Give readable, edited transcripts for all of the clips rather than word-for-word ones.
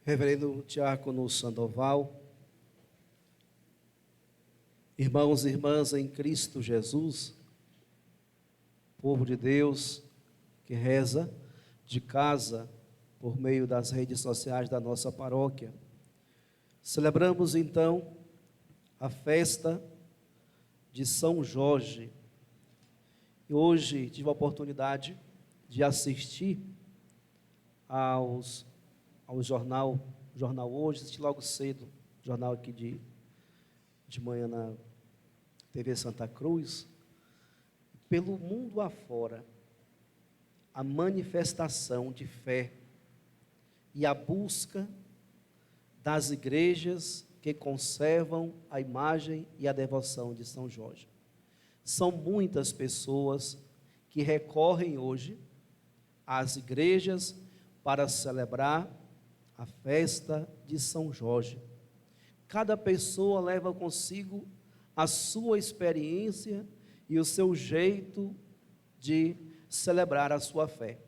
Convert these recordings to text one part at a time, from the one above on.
Reverendo Diácono Sandoval, irmãos e irmãs em Cristo Jesus, povo de Deus que reza de casa por meio das redes sociais da nossa paróquia, celebramos então a festa de São Jorge. E hoje tive a oportunidade de assistir ao jornal Hoje, assisti logo cedo, jornal aqui de manhã na TV Santa Cruz. Pelo mundo afora, a manifestação de fé e a busca das igrejas que conservam a imagem e a devoção de São Jorge. São muitas pessoas que recorrem hoje às igrejas para celebrar a festa de São Jorge. Cada pessoa leva consigo a sua experiência e o seu jeito de celebrar a sua fé.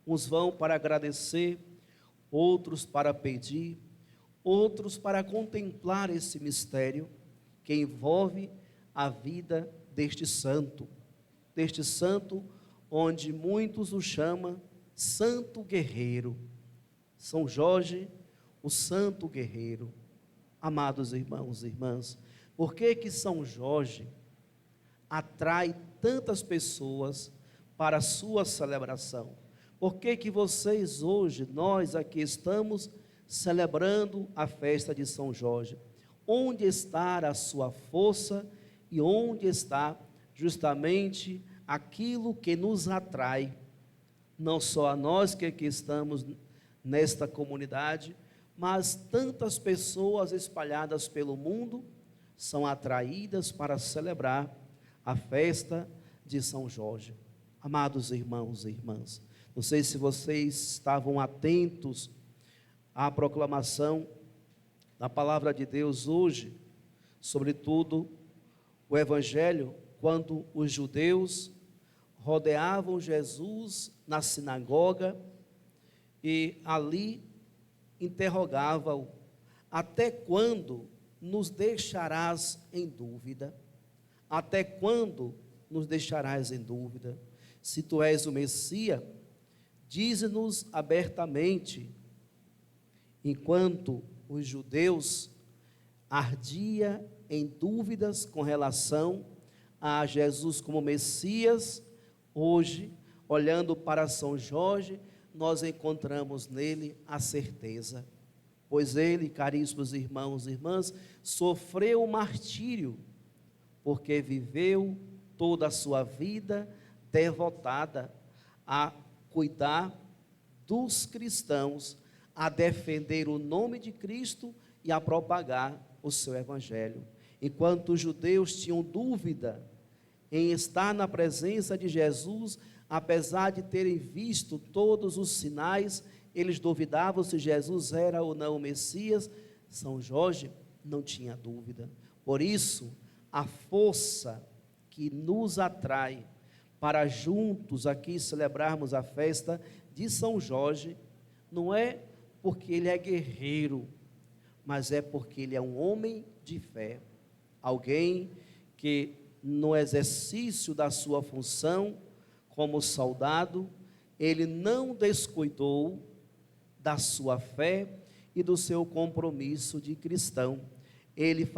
Uns vão para agradecer, outros para pedir, outros para contemplar esse mistério que envolve a vida deste santo onde muitos o chamam Santo Guerreiro. São Jorge, o Santo Guerreiro. Amados irmãos e irmãs, por que São Jorge atrai tantas pessoas para a sua celebração? Por que vocês hoje, nós aqui estamos celebrando a festa de São Jorge? Onde está a sua força e onde está justamente aquilo que nos atrai, não só a nós que aqui estamos nesta comunidade, mas tantas pessoas espalhadas pelo mundo são atraídas para celebrar a festa de São Jorge. Amados irmãos e irmãs, não sei se vocês estavam atentos à proclamação da palavra de Deus hoje, sobretudo o Evangelho, quando os judeus rodeavam Jesus na sinagoga e ali interrogavam: até quando nos deixarás em dúvida? Até quando nos deixarás em dúvida? Se tu és o Messias, dize-nos abertamente. Enquanto os judeus ardiam em dúvidas com relação a Jesus como Messias, hoje, olhando para São Jorge, nós encontramos nele a certeza, pois ele, caríssimos irmãos e irmãs, sofreu o martírio, porque viveu toda a sua vida devotada a cuidar dos cristãos, a defender o nome de Cristo e a propagar o seu Evangelho. Enquanto os judeus tinham dúvida em estar na presença de Jesus, apesar de terem visto todos os sinais, eles duvidavam se Jesus era ou não o Messias. São Jorge não tinha dúvida. Por isso, a força que nos atrai para juntos aqui celebrarmos a festa de São Jorge, não é porque ele é guerreiro, mas é porque ele é um homem de fé, alguém que no exercício da sua função como soldado, ele não descuidou da sua fé e do seu compromisso de cristão. Ele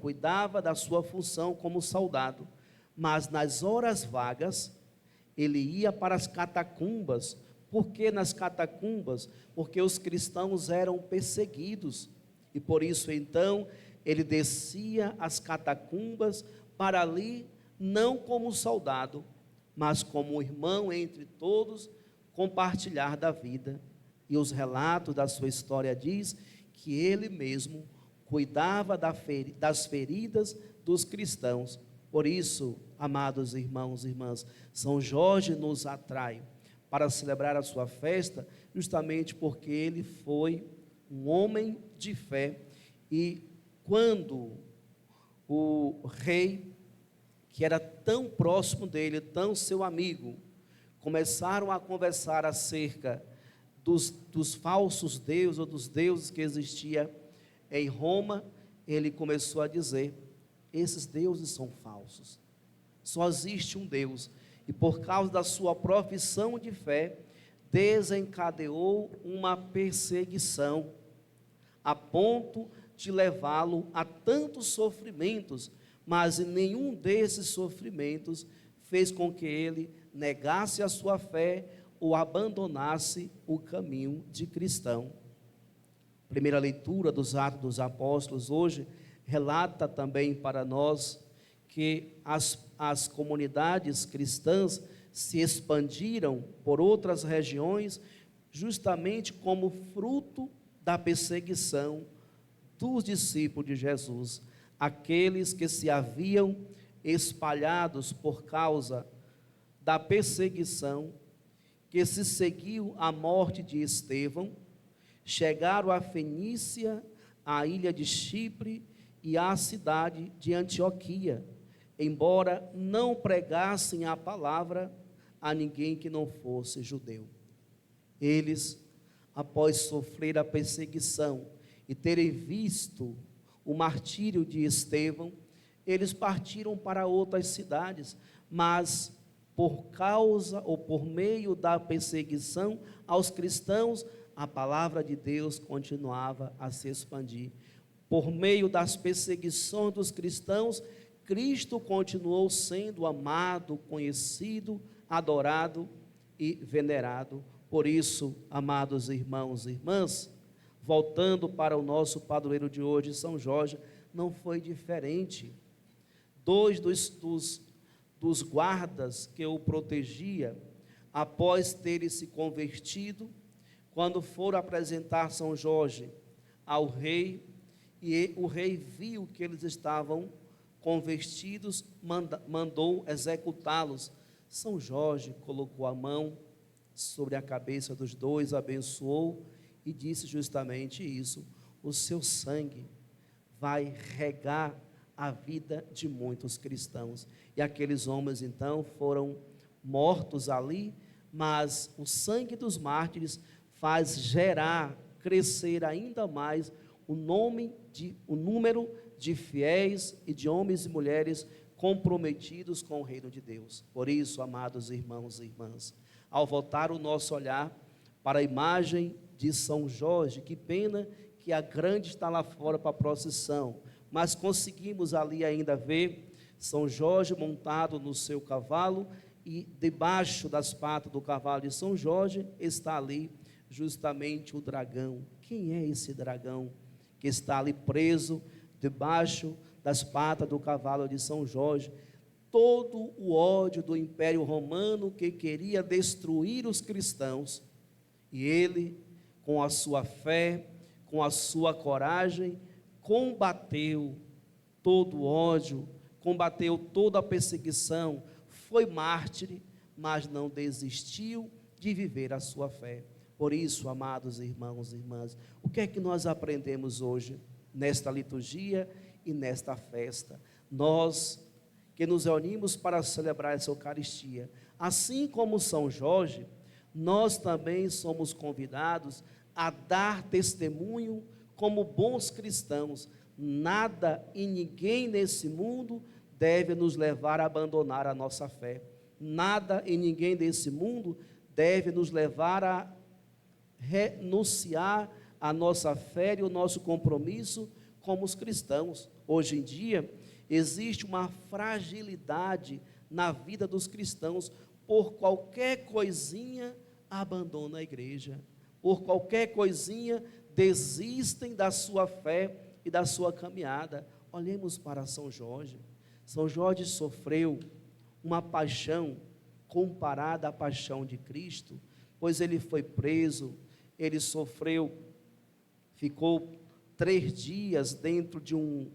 cuidava da sua função como soldado, mas nas horas vagas, ele ia para as catacumbas. Por que nas catacumbas? Porque os cristãos eram perseguidos, e por isso então, ele descia as catacumbas para ali, não como soldado, mas como irmão entre todos, compartilhar da vida. E os relatos da sua história diz que ele mesmo cuidava das feridas dos cristãos. Por isso, amados irmãos e irmãs, São Jorge nos atrai para celebrar a sua festa, justamente porque ele foi um homem de fé. E quando o rei, que era tão próximo dele, tão seu amigo, começaram a conversar acerca dos falsos deuses ou dos deuses que existia em Roma, ele começou a dizer: esses deuses são falsos, só existe um Deus. E por causa da sua profissão de fé, desencadeou uma perseguição, a ponto de levá-lo a tantos sofrimentos, mas nenhum desses sofrimentos fez com que ele negasse a sua fé ou abandonasse o caminho de cristão. Primeira leitura dos Atos dos Apóstolos hoje relata também para nós que as comunidades cristãs se expandiram por outras regiões justamente como fruto da perseguição dos discípulos de Jesus, aqueles que se haviam espalhados por causa da perseguição que se seguiu à morte de Estevão, chegaram a Fenícia, à ilha de Chipre e à cidade de Antioquia, embora não pregassem a palavra a ninguém que não fosse judeu. Eles, após sofrer a perseguição e terem visto o martírio de Estevão, eles partiram para outras cidades, mas por causa ou por meio da perseguição aos cristãos, a palavra de Deus continuava a se expandir. Por meio das perseguições dos cristãos, Cristo continuou sendo amado, conhecido, adorado e venerado. Por isso, amados irmãos e irmãs, voltando para o nosso padroeiro de hoje, São Jorge, não foi diferente. Dois dos guardas que o protegia, após terem se convertido, quando foram apresentar São Jorge ao rei, e o rei viu que eles estavam convertidos, mandou executá-los. São Jorge colocou a mão sobre a cabeça dos dois, abençoou e disse justamente isso: o seu sangue vai regar a vida de muitos cristãos. E aqueles homens então foram mortos ali, mas o sangue dos mártires faz gerar, crescer ainda mais o número de fiéis e de homens e mulheres comprometidos com o reino de Deus. Por isso, amados irmãos e irmãs, ao voltar o nosso olhar para a imagem de São Jorge, que pena que a grande está lá fora para a procissão, mas conseguimos ali ainda ver São Jorge montado no seu cavalo, e debaixo das patas do cavalo de São Jorge está ali justamente o dragão. Quem é esse dragão que está ali preso debaixo das patas do cavalo de São Jorge? Todo o ódio do Império Romano que queria destruir os cristãos, e ele, com a sua fé, com a sua coragem, combateu todo o ódio, combateu toda a perseguição, foi mártir, mas não desistiu de viver a sua fé. Por isso, amados irmãos e irmãs, o que é que nós aprendemos hoje, nesta liturgia e nesta festa? Nós que nos reunimos para celebrar essa Eucaristia, assim como São Jorge, nós também somos convidados a dar testemunho como bons cristãos. Nada e ninguém nesse mundo deve nos levar a abandonar a nossa fé. Nada e ninguém desse mundo deve nos levar a renunciar a nossa fé e o nosso compromisso como os cristãos. Hoje em dia, existe uma fragilidade na vida dos cristãos. Por qualquer coisinha, abandona a igreja. Por qualquer coisinha, desistem da sua fé e da sua caminhada. Olhemos para São Jorge. São Jorge sofreu uma paixão comparada à paixão de Cristo, pois ele foi preso, ele sofreu, ficou 3 dias dentro de um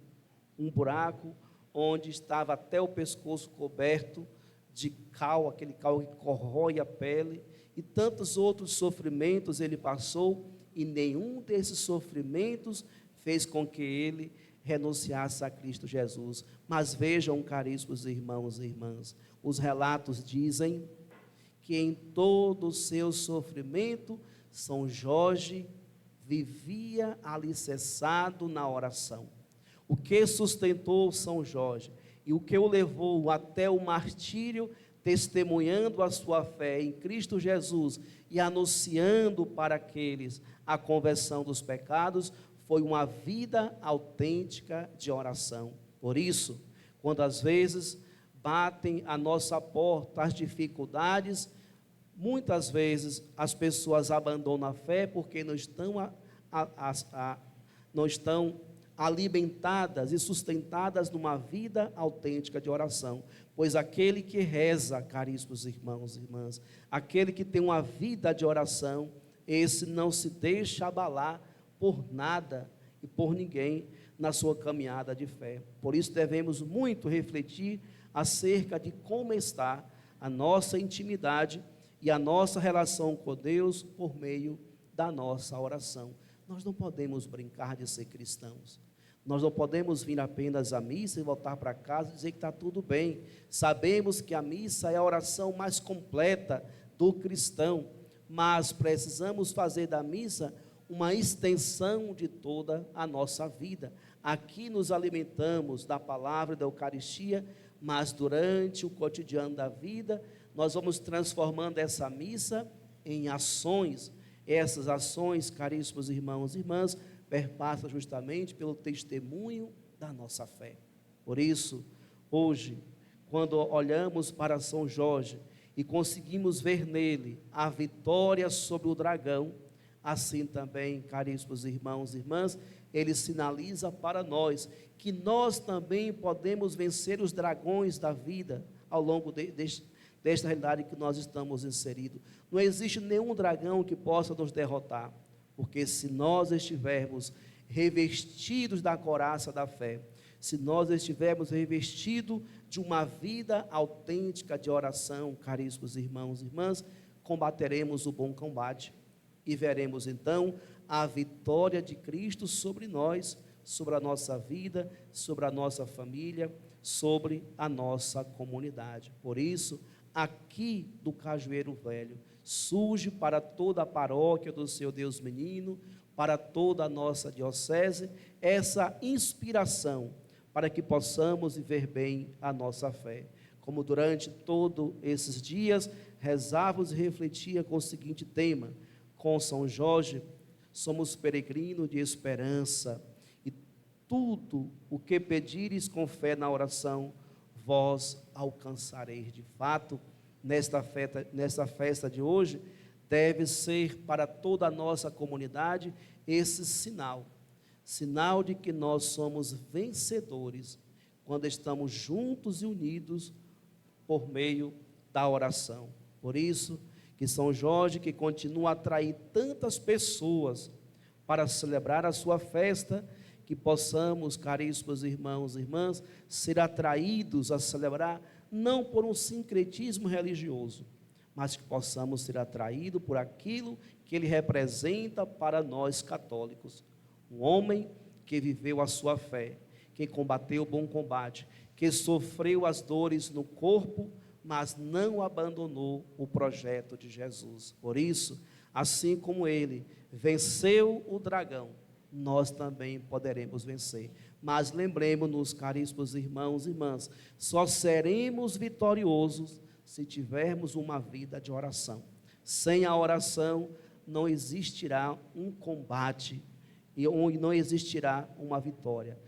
buraco, onde estava até o pescoço coberto de cal, aquele cal que corrói a pele, e tantos outros sofrimentos ele passou, e nenhum desses sofrimentos fez com que ele renunciasse a Cristo Jesus. Mas vejam, caríssimos irmãos e irmãs, os relatos dizem que em todo o seu sofrimento, São Jorge vivia alicerçado na oração. O que sustentou São Jorge e o que o levou até o martírio, testemunhando a sua fé em Cristo Jesus e anunciando para aqueles a conversão dos pecados, foi uma vida autêntica de oração. Por isso, quando às vezes batem à nossa porta as dificuldades, muitas vezes as pessoas abandonam a fé porque não estão alimentadas e sustentadas numa vida autêntica de oração. Pois aquele que reza, caríssimos irmãos e irmãs, aquele que tem uma vida de oração, esse não se deixa abalar por nada e por ninguém na sua caminhada de fé. Por isso devemos muito refletir acerca de como está a nossa intimidade e a nossa relação com Deus por meio da nossa oração. Nós não podemos brincar de ser cristãos. Nós não podemos vir apenas à missa e voltar para casa e dizer que está tudo bem. Sabemos que a missa é a oração mais completa do cristão, mas precisamos fazer da missa uma extensão de toda a nossa vida. Aqui nos alimentamos da palavra e da Eucaristia, mas durante o cotidiano da vida, nós vamos transformando essa missa em ações. Essas ações, caríssimos irmãos e irmãs, perpassa justamente pelo testemunho da nossa fé. Por isso, hoje, quando olhamos para São Jorge e conseguimos ver nele a vitória sobre o dragão, assim também, caríssimos irmãos e irmãs, ele sinaliza para nós que nós também podemos vencer os dragões da vida ao longo desta realidade que nós estamos inseridos. Não existe nenhum dragão que possa nos derrotar, porque se nós estivermos revestidos da couraça da fé, se nós estivermos revestidos de uma vida autêntica de oração, caríssimos irmãos e irmãs, combateremos o bom combate e veremos então a vitória de Cristo sobre nós, sobre a nossa vida, sobre a nossa família, sobre a nossa comunidade. Por isso, aqui do Cajueiro Velho, surge para toda a paróquia do Seu Deus Menino, para toda a nossa diocese, essa inspiração para que possamos viver bem a nossa fé. Como durante todos esses dias, rezávamos e refletia com o seguinte tema: com São Jorge, somos peregrinos de esperança, e tudo o que pedires com fé na oração, vós alcançareis. De fato, nesta festa de hoje, deve ser para toda a nossa comunidade esse sinal de que nós somos vencedores, quando estamos juntos e unidos por meio da oração. Por isso, que São Jorge, que continua a atrair tantas pessoas para celebrar a sua festa, que possamos, caríssimos irmãos e irmãs, ser atraídos a celebrar, não por um sincretismo religioso, mas que possamos ser atraídos por aquilo que ele representa para nós católicos. Um homem que viveu a sua fé, que combateu o bom combate, que sofreu as dores no corpo, mas não abandonou o projeto de Jesus. Por isso, assim como ele venceu o dragão, nós também poderemos vencer. Mas lembremos-nos, caríssimos irmãos e irmãs, só seremos vitoriosos se tivermos uma vida de oração. Sem a oração não existirá um combate e não existirá uma vitória.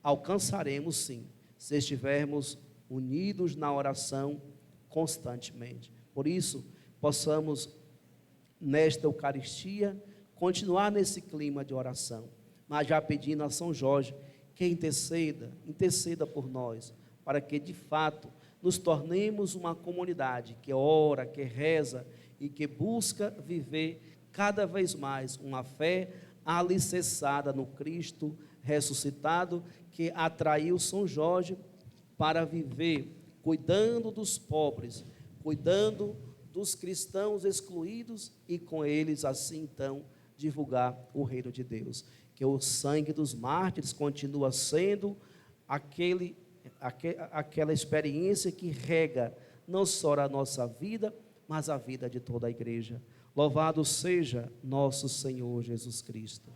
Alcançaremos sim, se estivermos unidos na oração constantemente. Por isso, possamos nesta Eucaristia continuar nesse clima de oração, mas já pedindo a São Jorge que interceda por nós, para que de fato nos tornemos uma comunidade que ora, que reza e que busca viver cada vez mais uma fé alicerçada no Cristo ressuscitado, que atraiu São Jorge para viver cuidando dos pobres, cuidando dos cristãos excluídos e com eles assim então divulgar o reino de Deus. Que o sangue dos mártires continua sendo aquela experiência que rega não só a nossa vida, mas a vida de toda a igreja. Louvado seja nosso Senhor Jesus Cristo.